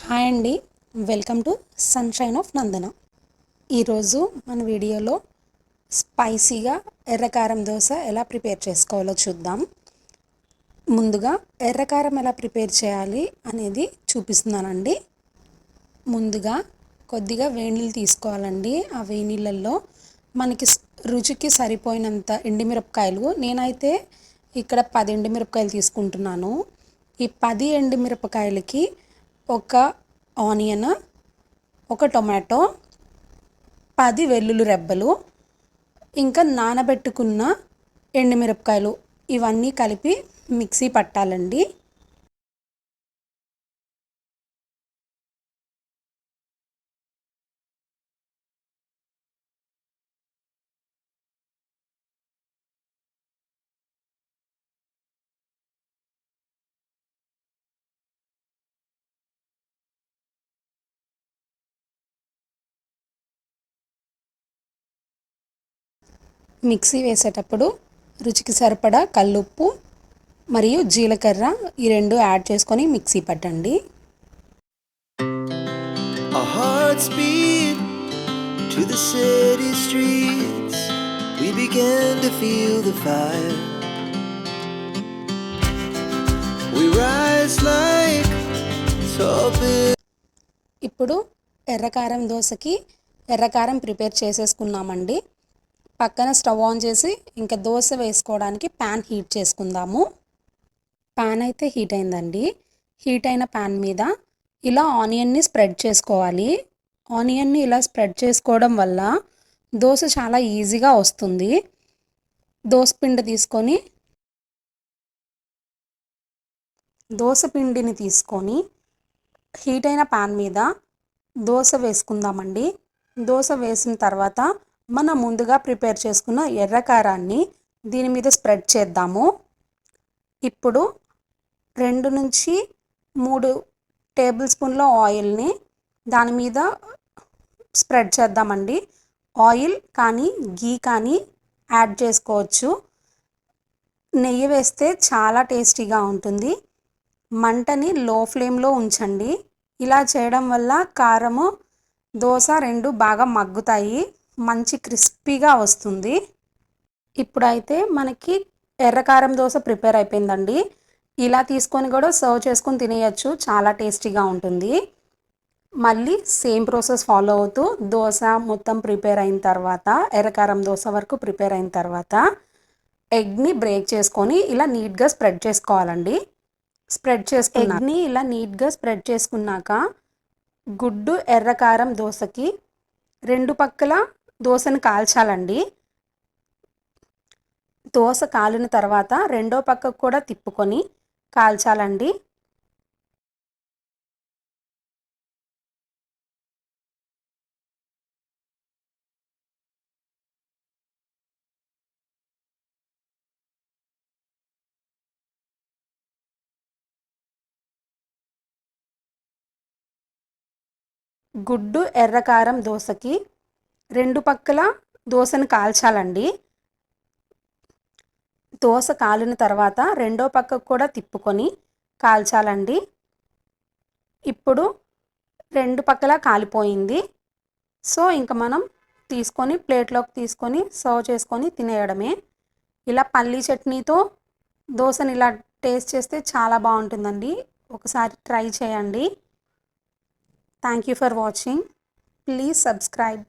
Hi అండి, welcome to sunshine of నందన. ఈరోజు మన వీడియోలో స్పైసీగా ఎర్రకారం దోశ ఎలా ప్రిపేర్ చేసుకోవాలో చూద్దాం. ముందుగా ఎర్రకారం ఎలా ప్రిపేర్ చేయాలి అనేది చూపిస్తున్నానండి. ముందుగా కొద్దిగా వేడినీళ్ళు తీసుకోవాలండి. ఆ వేడినీళ్ళల్లో మనకి రుచికి సరిపోయినంత ఎండుమిరపకాయలు, నేనైతే ఇక్కడ 10 ఎండుమిరపకాయలు తీసుకుంటున్నాను. ఈ 10 ఎండుమిరపకాయలకి ఒక ఆనియన్, ఒక టొమాటో, 10 వెల్లుల్లి రెబ్బలు, ఇంకా నానబెట్టుకున్న ఎండుమిరపకాయలు ఇవన్నీ కలిపి మిక్సీ పట్టాలండి. మిక్సీ వేసేటప్పుడు రుచికి సరిపడా కల్లుప్పు మరియు జీలకర్ర ఈ రెండు యాడ్ చేసుకొని మిక్సీ పట్టండి. Our hearts beat to the city streets. We began to feel the fire. We rise like tall buildings. ఇప్పుడు ఎర్రకారం దోశకి ఎర్రకారం ప్రిపేర్ చేసేసుకున్నామండి. పక్కన స్టవ్ ఆన్ చేసి ఇంకా దోశ వేసుకోవడానికి ప్యాన్ హీట్ చేసుకుందాము. ప్యాన్ అయితే హీట్ అయిందండి. హీట్ అయిన ప్యాన్ మీద ఇలా ఆనియన్ని స్ప్రెడ్ చేసుకోవాలి. ఆనియన్ని ఇలా స్ప్రెడ్ చేసుకోవడం వల్ల దోశ చాలా ఈజీగా వస్తుంది. దోశపిండి తీసుకొని హీట్ అయిన ప్యాన్ మీద దోశ వేసుకుందామండి. దోశ వేసిన తర్వాత మనం ముందుగా ప్రిపేర్ చేసుకున్న ఎర్రకారాన్ని దీని మీద స్ప్రెడ్ చేద్దాము. ఇప్పుడు 2 నుంచి 3 టేబుల్ స్పూన్ల ఆయిల్ని దాని మీద స్ప్రెడ్ చేద్దామండి. ఆయిల్ కానీ గీ కానీ యాడ్ చేసుకోవచ్చు. నెయ్యి వేస్తే చాలా టేస్టీగా ఉంటుంది. మంటని లో ఫ్లేమ్లో ఉంచండి. ఇలా చేయడం వల్ల కారము దోశ రెండు బాగా మగ్గుతాయి, మంచి క్రిస్పీగా వస్తుంది. ఇప్పుడైతే మనకి ఎర్రకారం దోశ ప్రిపేర్ అయిపోయిందండి. ఇలా తీసుకొని కూడా సర్వ్ చేసుకొని తినేయచ్చు, చాలా టేస్టీగా ఉంటుంది. మళ్ళీ సేమ్ ప్రాసెస్ ఫాలో అవుతూ దోశ మొత్తం ప్రిపేర్ అయిన తర్వాత, ఎర్రకారం దోశ వరకు ప్రిపేర్ అయిన తర్వాత ఎగ్ని బ్రేక్ చేసుకొని ఇలా నీట్గా స్ప్రెడ్ చేసుకోవాలండి. ఎగ్ని ఇలా నీట్గా స్ప్రెడ్ చేసుకున్నాక గుడ్డు ఎర్రకారం దోశకి 2 పక్కల దోశను కాల్చాలండి. దోశ కాలిన తర్వాత రెండో పక్కకు కూడా తిప్పుకొని కాల్చాలండి. గుడ్డు ఎర్రకారం దోశకి 2 పక్కల దోశను కాల్చాలండి. దోశ కాలిన తర్వాత రెండో పక్కకు కూడా తిప్పుకొని కాల్చాలండి. ఇప్పుడు 2 పక్కల కాలిపోయింది. సో ఇంకా మనం ప్లేట్లోకి తీసుకొని సర్వ్ చేసుకొని తినేయడమే. ఇలా పల్లీ చట్నీతో దోశని ఇలా టేస్ట్ చేస్తే చాలా బాగుంటుందండి. ఒకసారి ట్రై చేయండి. Thank you for watching. Please subscribe.